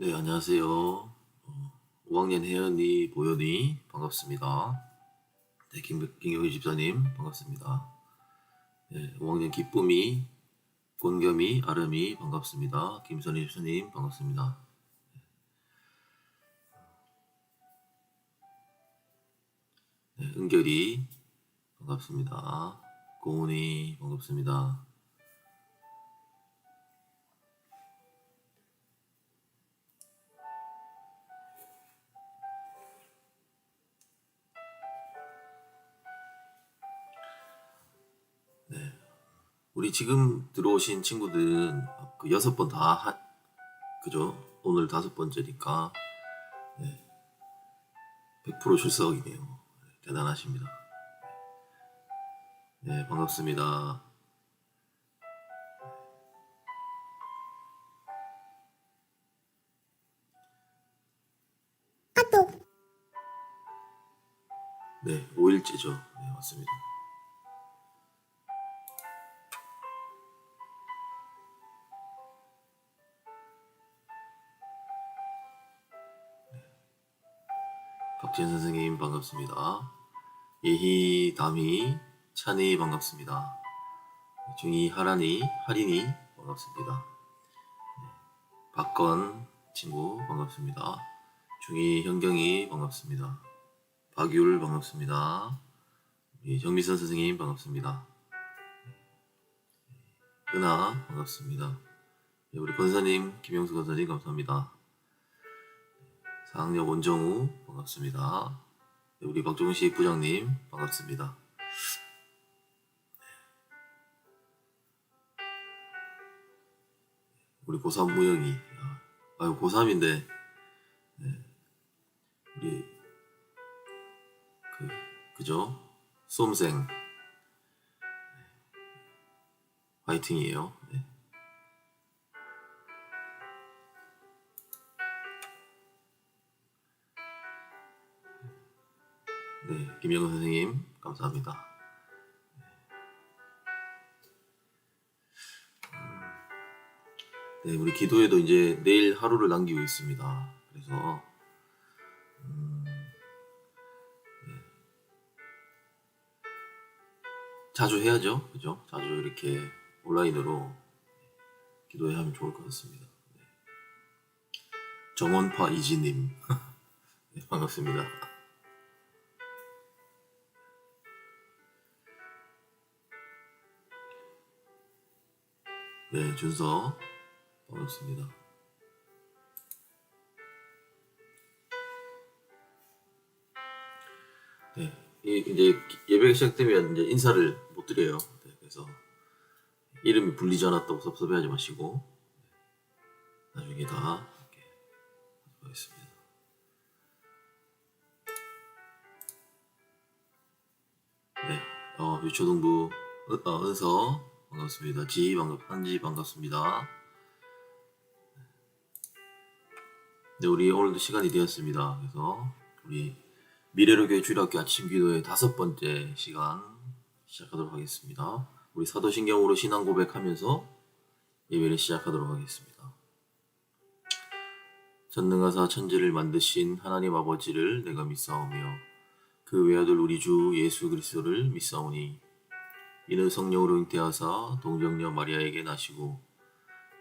네, 안녕하세요. 5학년 혜연이, 보현이, 반갑습니다. 네, 김경희 집사님, 반갑습니다. 네, 5학년 기쁨이, 곤겸이, 아름이, 반갑습니다. 김선희 집사님, 반갑습니다. 네, 은결이, 반갑습니다. 고은이, 반갑습니다. 우리 지금 들어오신 친구들은 그 6번 다 그죠? 오늘 5번째니까 100% 출석이네요. 대단하십니다. 네, 반갑습니다. 네, 5일째죠. 네, 맞습니다. 박진 선생님 반갑습니다. 예희, 담이, 찬이 반갑습니다. 중이, 하란이, 하린이 반갑습니다. 박건 친구 반갑습니다. 중이, 현경이 반갑습니다. 박율 반갑습니다. 정미선 선생님 반갑습니다. 은하 반갑습니다. 우리 권사님, 김영수 권사님 감사합니다. 4학년 원정우 반갑습니다. 우리 박종식 부장님 반갑습니다. 우리 고3 무영이, 아유 고3인데 우리 그죠? 수험생 화이팅이에요. 네. 네, 김영은 선생님 감사합니다. 네, 우리 기도에도 이제 내일 하루를 남기고 있습니다. 그래서 자주 해야죠, 그죠? 자주 이렇게 온라인으로 기도해 하면 좋을 것 같습니다. 네. 정원파 이지님 네, 반갑습니다. 네, 준서 반갑습니다. 네, 이제 예배가 시작되면 이제 인사를 못 드려요. 네, 그래서 이름이 불리지 않았다고 섭섭해하지 마시고 나중에 다 이렇게 하겠습니다. 네, 유초동부 은서 반갑습니다. 한지 반갑습니다. 네, 우리 오늘도 시간이 되었습니다. 그래서 우리 미래로 교회 주일학교 아침 기도의 5번째 시간 시작하도록 하겠습니다. 우리 사도신경으로 신앙 고백하면서 예배를 시작하도록 하겠습니다. 전능하사 천지를 만드신 하나님 아버지를 내가 믿사오며 그 외아들 우리 주 예수 그리스도를 믿사오니 이는 성령으로 잉태하사 동정녀 마리아에게 나시고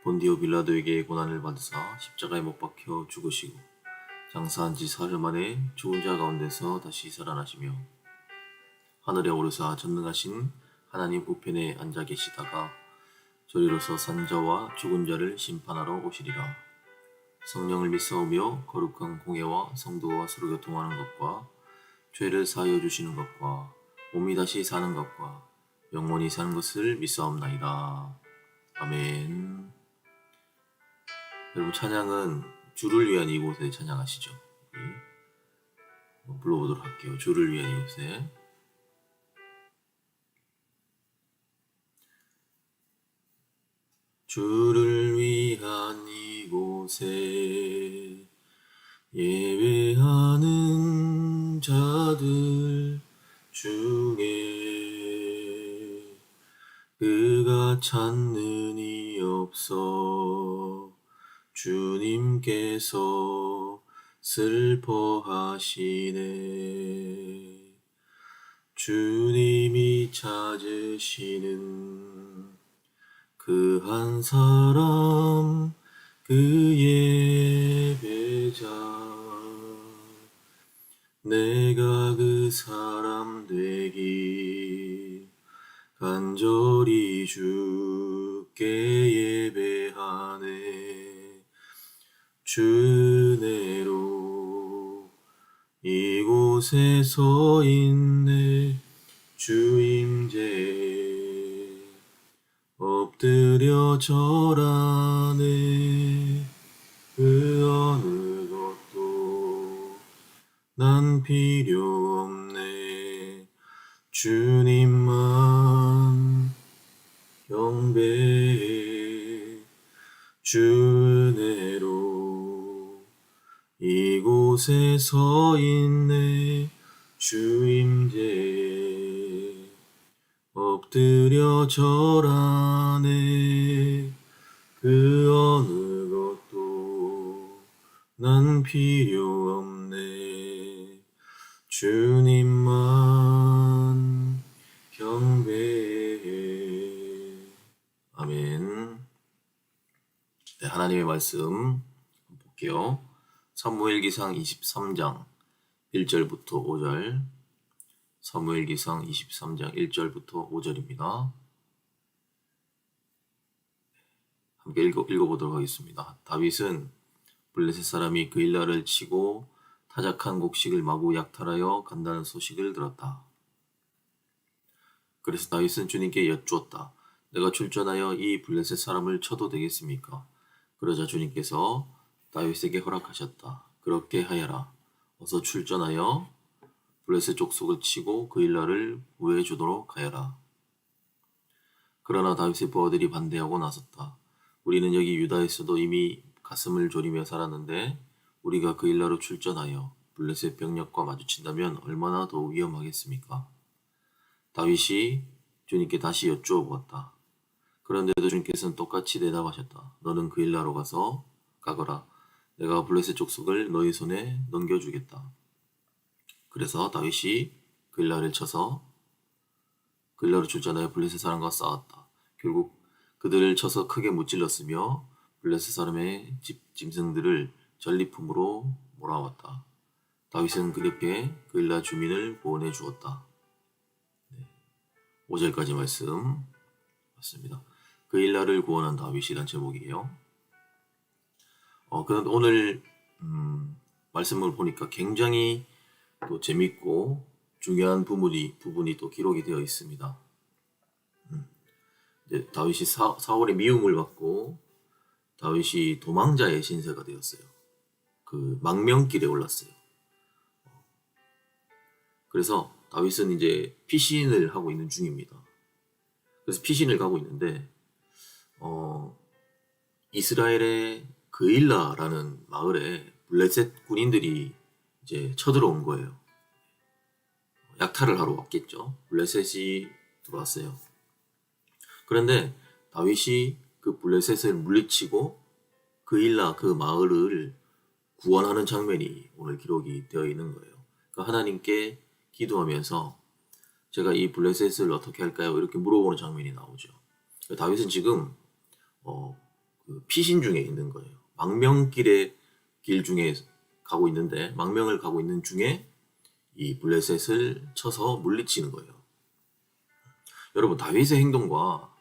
본디오 빌라도에게 고난을 받으사 십자가에 못 박혀 죽으시고 장사한 지 사흘 만에 죽은 자 가운데서 다시 살아나시며 하늘에 오르사 전능하신 하나님 우편에 앉아 계시다가 저리로서 산 자와 죽은 자를 심판하러 오시리라. 성령을 믿사오며 거룩한 공예와 성도와 서로 교통하는 것과 죄를 사하여 주시는 것과 몸이 다시 사는 것과 영원히 사는 것을 믿사옵나이다. 아멘. 여러분 찬양은 주를 위한 이곳에 찬양하시죠. 불러보도록 할게요. 주를 위한 이곳에. 주를 위한 이곳에 예배하는 자들 중에 그가 찾는 이 없어 주님께서 슬퍼하시네. 주님이 찾으시는 그 한 사람, 그 예배자. 내가 그 사람 되기 간절히 주께 예배하네. 주 은혜로 이곳에 서 있네. 주 임재에 엎드려 절하네. 그 어느 것도 난 필요 없네. 주님만 경배해. 주 은혜로 이곳에 서 있네. 주 임재에 엎드려 절하네. 그 어느 것도 난 필요 없네. 주님만 경배해. 아멘. 네, 하나님의 말씀 볼게요. 사무엘기상 23장 1절부터 5절. 사무엘기상 23장 1절부터 5절입니다. 함께 읽어보도록 하겠습니다. 다윗은 블레셋 사람이 그일라를 치고 타작한 곡식을 마구 약탈하여 간다는 소식을 들었다. 그래서 다윗은 주님께 여쭈었다. 내가 출전하여 이 블레셋 사람을 쳐도 되겠습니까? 그러자 주님께서 다윗에게 허락하셨다. 그렇게 하여라. 어서 출전하여 블레셋 족속을 치고 그일라를 구해 주도록 하여라. 그러나 다윗의 부하들이 반대하고 나섰다. 우리는 여기 유다에서도 이미 가슴을 졸이며 살았는데 우리가 그일라로 출전하여 블레셋 병력과 마주친다면 얼마나 더 위험하겠습니까? 다윗이 주님께 다시 여쭈어 보았다. 그런데도 주님께서는 똑같이 대답하셨다. 너는 그일라로 가거라. 내가 블레셋 족속을 너희 손에 넘겨주겠다. 그래서 다윗이 그일라를 쳐서 그일라로 출전하여 블레셋 사람과 싸웠다. 결국 그들을 쳐서 크게 무찔렀으며 블레셋 사람의 짐승들을 전리품으로 몰아왔다. 다윗은 그렇게 그일라 주민을 구원해 주었다. 5절까지 말씀 맞습니다. 그일라를 구원한 다윗이란 제목이에요. 그런데 오늘 말씀을 보니까 굉장히 또 재밌고 중요한 부분이 또 기록이 되어 있습니다. 다윗이 사울의 미움을 받고 다윗이 도망자의 신세가 되었어요. 그 망명길에 올랐어요. 그래서 다윗은 이제 피신을 하고 있는 중입니다. 그래서 피신을 가고 있는데 이스라엘의 그일라라는 마을에 블레셋 군인들이 이제 쳐들어온 거예요. 약탈을 하러 왔겠죠. 블레셋이 들어왔어요. 그런데 다윗이 그 블레셋을 물리치고 그일라 그 마을을 구원하는 장면이 오늘 기록이 되어 있는 거예요. 그러니까 하나님께 기도하면서 제가 이 블레셋을 어떻게 할까요? 이렇게 물어보는 장면이 나오죠. 다윗은 지금 그 피신 중에 있는 거예요. 망명길의 길 중에 가고 있는데 망명을 가고 있는 중에 이 블레셋을 쳐서 물리치는 거예요. 여러분 다윗의 행동과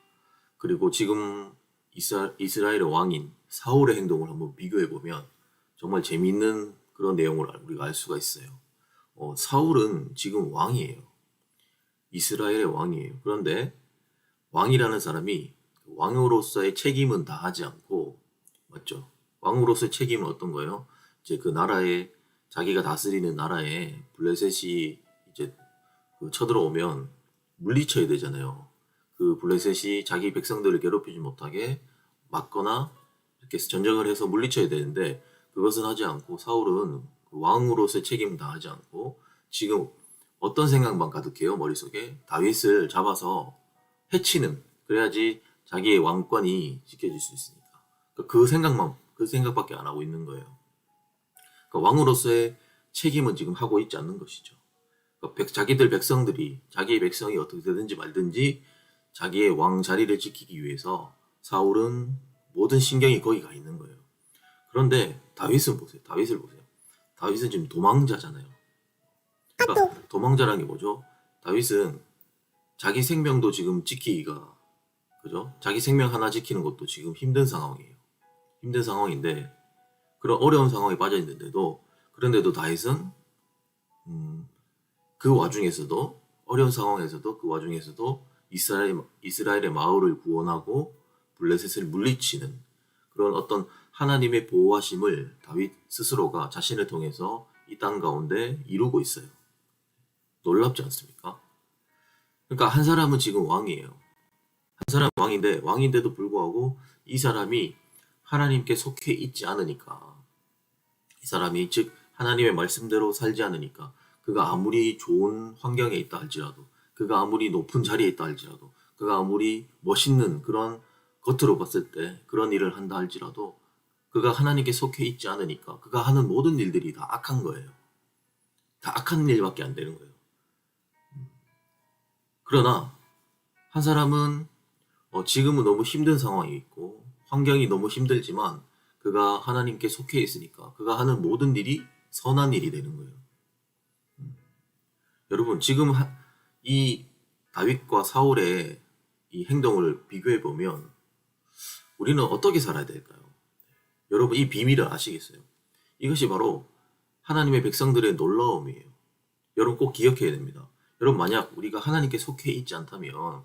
그리고 지금 이스라엘의 왕인 사울의 행동을 한번 비교해 보면 정말 재미있는 그런 내용을 우리가 알 수가 있어요. 사울은 지금 왕이에요. 이스라엘의 왕이에요. 그런데 왕이라는 사람이 왕으로서의 책임은 다하지 않고, 맞죠? 왕으로서의 책임은 어떤 거예요? 이제 그 나라에 자기가 다스리는 나라에 블레셋이 이제 쳐들어오면 물리쳐야 되잖아요. 그 블레셋이 자기 백성들을 괴롭히지 못하게 막거나 이렇게 전쟁을 해서 물리쳐야 되는데 그것은 하지 않고 사울은 그 왕으로서의 책임을 다하지 않고 지금 어떤 생각만 가득해요? 머릿속에 다윗을 잡아서 해치는, 그래야지 자기의 왕권이 지켜질 수 있으니까 그 생각만 그 생각밖에 안 하고 있는 거예요. 그러니까 왕으로서의 책임은 지금 하고 있지 않는 것이죠. 그러니까 자기들 백성들이 자기의 백성이 어떻게 되든지 말든지 자기의 왕 자리를 지키기 위해서 사울은 모든 신경이 거기 가 있는 거예요. 그런데 다윗은 보세요. 다윗을 보세요. 다윗은 지금 도망자잖아요. 그러니까 도망자라는 게 뭐죠? 다윗은 자기 생명도 지금 지키기가, 그죠? 자기 생명 하나 지키는 것도 지금 힘든 상황이에요. 힘든 상황인데 그런 어려운 상황에 빠져 있는데도, 그런데도 다윗은 그 와중에서도, 어려운 상황에서도 그 와중에서도 이스라엘의 마을을 구원하고 블레셋을 물리치는 그런 어떤 하나님의 보호하심을 다윗 스스로가 자신을 통해서 이 땅 가운데 이루고 있어요. 놀랍지 않습니까? 그러니까 한 사람은 지금 왕이에요. 한 사람은 왕인데도 불구하고 이 사람이 하나님께 속해 있지 않으니까, 이 사람이 즉 하나님의 말씀대로 살지 않으니까, 그가 아무리 좋은 환경에 있다 할지라도, 그가 아무리 높은 자리에 있다 할지라도, 그가 아무리 멋있는 그런 겉으로 봤을 때 그런 일을 한다 할지라도 그가 하나님께 속해 있지 않으니까 그가 하는 모든 일들이 다 악한 거예요. 다 악한 일밖에 안 되는 거예요. 그러나 한 사람은 지금은 너무 힘든 상황이 있고 환경이 너무 힘들지만 그가 하나님께 속해 있으니까 그가 하는 모든 일이 선한 일이 되는 거예요. 여러분, 지금 이 다윗과 사울의 이 행동을 비교해 보면 우리는 어떻게 살아야 될까요? 여러분, 이 비밀을 아시겠어요? 이것이 바로 하나님의 백성들의 놀라움이에요. 여러분 꼭 기억해야 됩니다. 여러분, 만약 우리가 하나님께 속해 있지 않다면,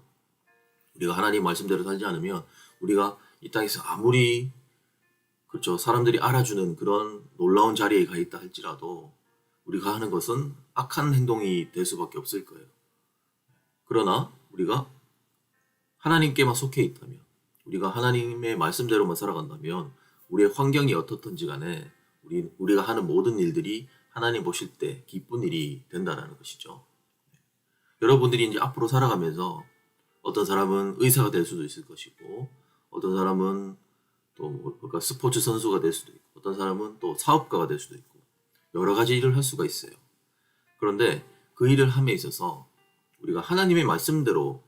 우리가 하나님 말씀대로 살지 않으면, 우리가 이 땅에서 아무리 그렇죠, 사람들이 알아주는 그런 놀라운 자리에 가 있다 할지라도 우리가 하는 것은 악한 행동이 될 수밖에 없을 거예요. 그러나 우리가 하나님께만 속해 있다면, 우리가 하나님의 말씀대로만 살아간다면 우리의 환경이 어떻든지 간에 우리가 하는 모든 일들이 하나님 보실 때 기쁜 일이 된다는 것이죠. 여러분들이 이제 앞으로 살아가면서 어떤 사람은 의사가 될 수도 있을 것이고, 어떤 사람은 또 그러니까 스포츠 선수가 될 수도 있고, 어떤 사람은 또 사업가가 될 수도 있고, 여러 가지 일을 할 수가 있어요. 그런데 그 일을 함에 있어서 우리가 하나님의 말씀대로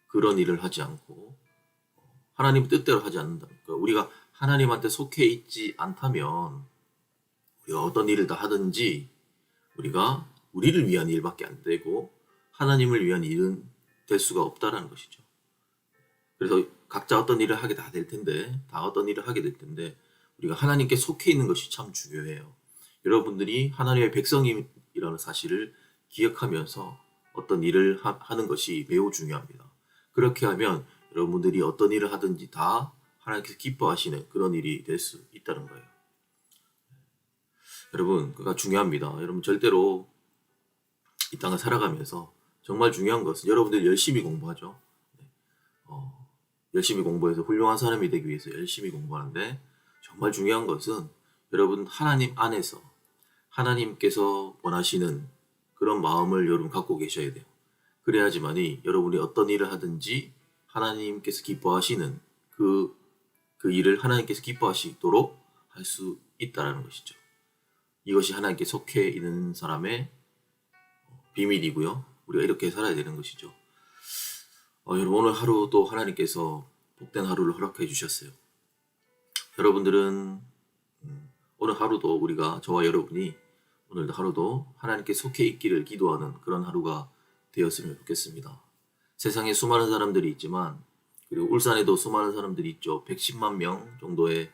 그런 일을 하지 않고 하나님 뜻대로 하지 않는다. 그러니까 우리가 하나님한테 속해 있지 않다면 우리가 어떤 일을 다 하든지 우리가 우리를 위한 일밖에 안 되고 하나님을 위한 일은 될 수가 없다라는 것이죠. 그래서 각자 어떤 일을 하게 다 될 텐데, 다 어떤 일을 하게 될 텐데 우리가 하나님께 속해 있는 것이 참 중요해요. 여러분들이 하나님의 백성이라는 사실을 기억하면서 어떤 일을 하는 것이 매우 중요합니다. 그렇게 하면 여러분들이 어떤 일을 하든지 다 하나님께서 기뻐하시는 그런 일이 될 수 있다는 거예요. 여러분, 그가 중요합니다. 여러분, 절대로 이 땅을 살아가면서 정말 중요한 것은 여러분들 열심히 공부하죠. 열심히 공부해서 훌륭한 사람이 되기 위해서 열심히 공부하는데, 정말 중요한 것은 여러분 하나님 안에서 하나님께서 원하시는 그런 마음을 여러분 갖고 계셔야 돼요. 그래야지만이 여러분이 어떤 일을 하든지 하나님께서 기뻐하시는 그 일을 하나님께서 기뻐하시도록 할 수 있다라는 것이죠. 이것이 하나님께 속해 있는 사람의 비밀이고요. 우리가 이렇게 살아야 되는 것이죠. 여러분, 오늘 하루도 하나님께서 복된 하루를 허락해 주셨어요. 여러분들은 오늘 하루도 저와 여러분이 오늘 하루도 하나님께 속해 있기를 기도하는 그런 하루가 되었으면 좋겠습니다. 세상에 수많은 사람들이 있지만, 그리고 울산에도 수많은 사람들이 있죠. 110만 명 정도의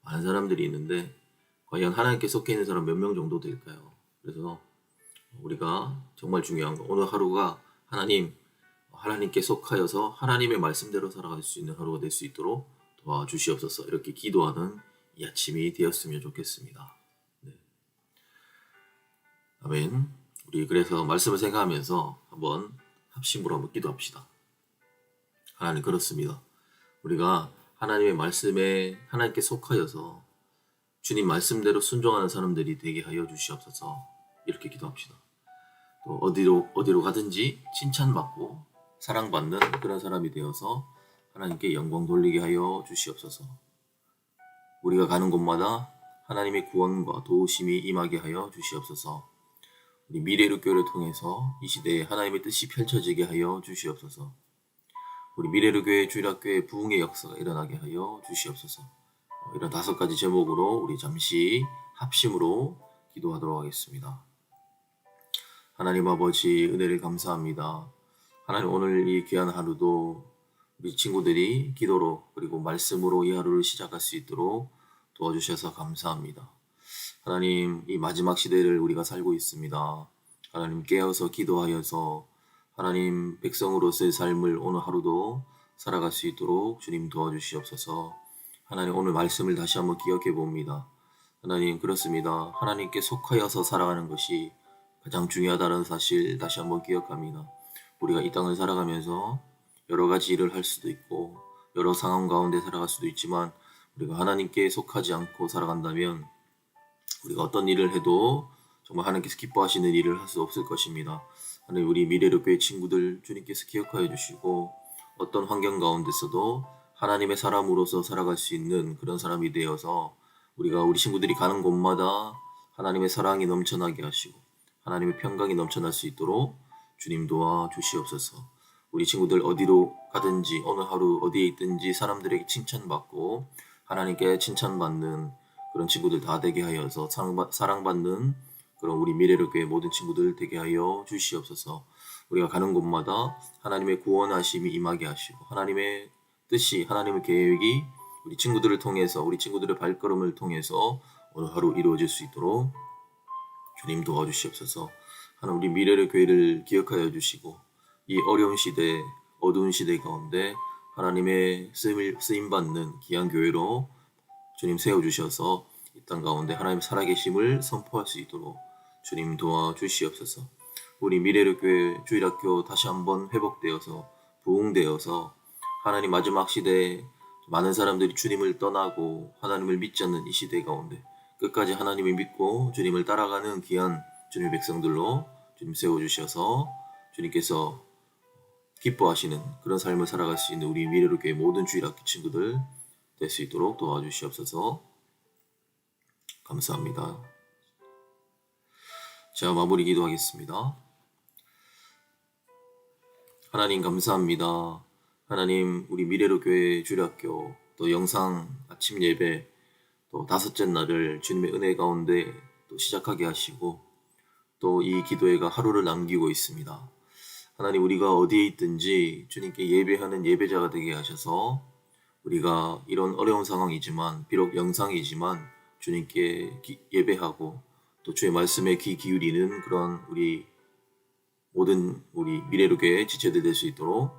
많은 사람들이 있는데 과연 하나님께 속해 있는 사람 몇 명 정도 될까요? 그래서 우리가 정말 중요한 거, 오늘 하루가 하나님께 속하여서 하나님의 말씀대로 살아갈 수 있는 하루가 될 수 있도록 도와주시옵소서. 이렇게 기도하는 이 아침이 되었으면 좋겠습니다. 네. 아멘. 우리 그래서 말씀을 생각하면서 한번 합심으로 한번 기도합시다. 하나님, 그렇습니다. 우리가 하나님의 말씀에 하나님께 속하여서 주님 말씀대로 순종하는 사람들이 되게 하여 주시옵소서. 이렇게 기도합시다. 또 어디로 가든지 칭찬받고 사랑받는 그런 사람이 되어서 하나님께 영광 돌리게 하여 주시옵소서. 우리가 가는 곳마다 하나님의 구원과 도우심이 임하게 하여 주시옵소서. 우리 미래로 교회를 통해서 이 시대에 하나님의 뜻이 펼쳐지게 하여 주시옵소서. 우리 미래로 교회 주일학교의 부흥의 역사가 일어나게 하여 주시옵소서. 이런 5가지 제목으로 우리 잠시 합심으로 기도하도록 하겠습니다. 하나님 아버지, 은혜를 감사합니다. 하나님, 오늘 이 귀한 하루도 우리 친구들이 기도로 그리고 말씀으로 이 하루를 시작할 수 있도록 도와주셔서 감사합니다. 하나님, 이 마지막 시대를 우리가 살고 있습니다. 하나님, 깨어서 기도하여서 하나님 백성으로서의 삶을 오늘 하루도 살아갈 수 있도록 주님 도와주시옵소서. 하나님, 오늘 말씀을 다시 한번 기억해 봅니다. 하나님, 그렇습니다. 하나님께 속하여서 살아가는 것이 가장 중요하다는 사실 다시 한번 기억합니다. 우리가 이 땅을 살아가면서 여러 가지 일을 할 수도 있고 여러 상황 가운데 살아갈 수도 있지만 우리가 하나님께 속하지 않고 살아간다면 우리가 어떤 일을 해도 정말 하나님께서 기뻐하시는 일을 할 수 없을 것입니다. 하나님, 우리 미래로 교회 친구들 주님께서 기억하여 주시고 어떤 환경 가운데서도 하나님의 사람으로서 살아갈 수 있는 그런 사람이 되어서 우리가 우리 친구들이 가는 곳마다 하나님의 사랑이 넘쳐나게 하시고 하나님의 평강이 넘쳐날 수 있도록 주님 도와 주시옵소서. 우리 친구들 어디로 가든지 어느 하루 어디에 있든지 사람들에게 칭찬받고 하나님께 칭찬받는 그런 친구들 다 되게 하여서 사랑받는 그런 우리 미래로 교회 모든 친구들 되게 하여 주시옵소서. 우리가 가는 곳마다 하나님의 구원하심이 임하게 하시고 하나님의 뜻이, 하나님의 계획이 우리 친구들을 통해서, 우리 친구들의 발걸음을 통해서 오늘 하루 이루어질 수 있도록 주님 도와주시옵소서. 하나님, 우리 미래의 교회를 기억하여 주시고 이 어려운 시대, 어두운 시대 가운데 하나님의 쓰임받는 귀한 교회로 주님 세워주셔서 이 땅 가운데 하나님 살아계심을 선포할 수 있도록 주님 도와주시옵소서. 우리 미래의 교회 주일학교 다시 한번 회복되어서 부흥되어서 하나님 마지막 시대에 많은 사람들이 주님을 떠나고 하나님을 믿지 않는 이 시대 가운데 끝까지 하나님을 믿고 주님을 따라가는 귀한 주님의 백성들로 주님 세워주셔서 주님께서 기뻐하시는 그런 삶을 살아갈 수 있는 우리 미래로 교회 모든 주일학교 친구들 될 수 있도록 도와주시옵소서. 감사합니다. 자, 마무리 기도하겠습니다. 하나님 감사합니다. 하나님, 우리 미래로 교회 주일학교 또 영상 아침 예배 또 5째 날을 주님의 은혜 가운데 또 시작하게 하시고 또 이 기도회가 하루를 남기고 있습니다. 하나님, 우리가 어디에 있든지 주님께 예배하는 예배자가 되게 하셔서 우리가 이런 어려운 상황이지만 비록 영상이지만 주님께 예배하고 또 주의 말씀에 귀 기울이는 그런 우리 모든 우리 미래로 교회 지체들 될 수 있도록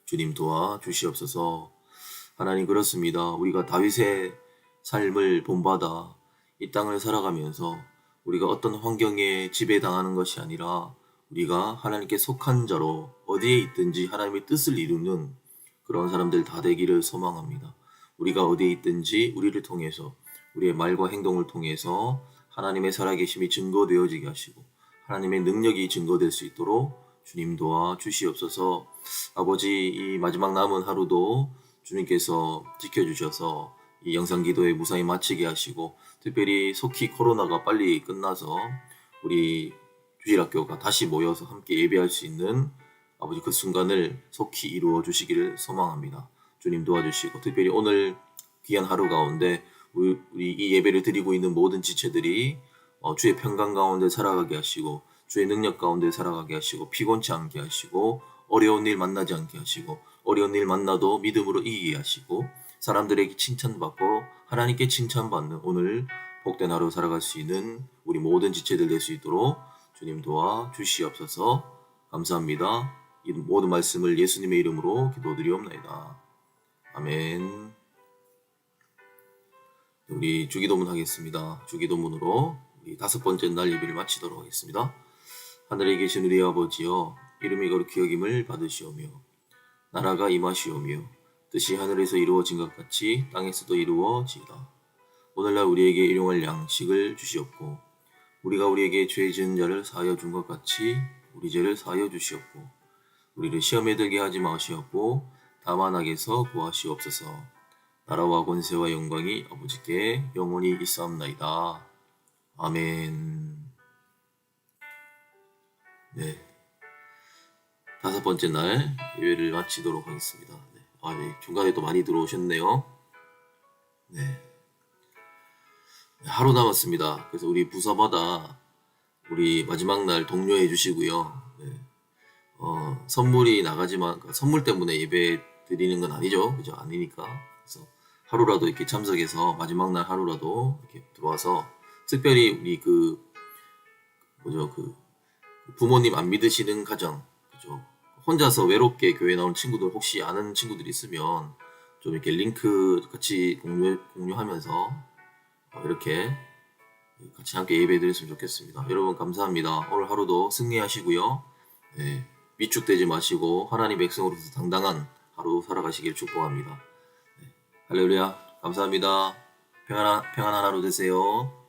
주님 도와 주시옵소서. 하나님, 그렇습니다. 우리가 다윗의 삶을 본받아 이 땅을 살아가면서 우리가 어떤 환경에 지배당하는 것이 아니라 우리가 하나님께 속한 자로 어디에 있든지 하나님의 뜻을 이루는 그런 사람들 다 되기를 소망합니다. 우리가 어디에 있든지 우리를 통해서 우리의 말과 행동을 통해서 하나님의 살아계심이 증거되어지게 하시고 하나님의 능력이 증거될 수 있도록 주님 도와 주시옵소서. 아버지, 이 마지막 남은 하루도 주님께서 지켜주셔서 이 영상기도에 무사히 마치게 하시고 특별히 속히 코로나가 빨리 끝나서 우리 주일학교가 다시 모여서 함께 예배할 수 있는 아버지 그 순간을 속히 이루어 주시기를 소망합니다. 주님 도와주시고 특별히 오늘 귀한 하루 가운데 우리 이 예배를 드리고 있는 모든 지체들이 주의 평강 가운데 살아가게 하시고 주의 능력 가운데 살아가게 하시고 피곤치 않게 하시고 어려운 일 만나지 않게 하시고 어려운 일 만나도 믿음으로 이기게 하시고 사람들에게 칭찬받고 하나님께 칭찬받는 오늘 복된 하루 살아갈 수 있는 우리 모든 지체들 될 수 있도록 주님 도와 주시옵소서. 감사합니다. 이 모든 말씀을 예수님의 이름으로 기도드리옵나이다. 아멘. 우리 주기도문 하겠습니다. 주기도문으로 우리 5번째 날 예배를 마치도록 하겠습니다. 하늘에 계신 우리 아버지여, 이름이 거룩히 여김을 받으시오며 나라가 임하시오며 뜻이 하늘에서 이루어진 것 같이 땅에서도 이루어지이다. 오늘날 우리에게 일용할 양식을 주시옵고 우리가 우리에게 죄 지은 자를 사하여 준 것 같이 우리 죄를 사하여 주시옵고 우리를 시험에 들게 하지 마시옵고 다만 악에서 구하시옵소서. 나라와 권세와 영광이 아버지께 영원히 있사옵나이다. 아멘. 네, 5번째 날 예배를 마치도록 하겠습니다. 네, 중간에 또 많이 들어오셨네요. 네, 하루 남았습니다. 그래서 우리 부서마다 우리 마지막 날 독려해 주시고요. 네, 선물이 나가지만 선물 때문에 예배 드리는 건 아니죠. 그죠? 아니니까. 그래서 하루라도 이렇게 참석해서 마지막 날 하루라도 이렇게 들어와서 특별히 우리 부모님 안 믿으시는 가정, 그죠? 혼자서 외롭게 교회 나온 친구들 혹시 아는 친구들 있으면 좀 이렇게 링크 같이 공유하면서 이렇게 같이 함께 예배 드렸으면 좋겠습니다. 여러분 감사합니다. 오늘 하루도 승리하시고요. 네, 위축되지 마시고 하나님 백성으로서 당당한 하루 살아가시길 축복합니다. 네, 할렐루야. 감사합니다. 평안한 하루 되세요.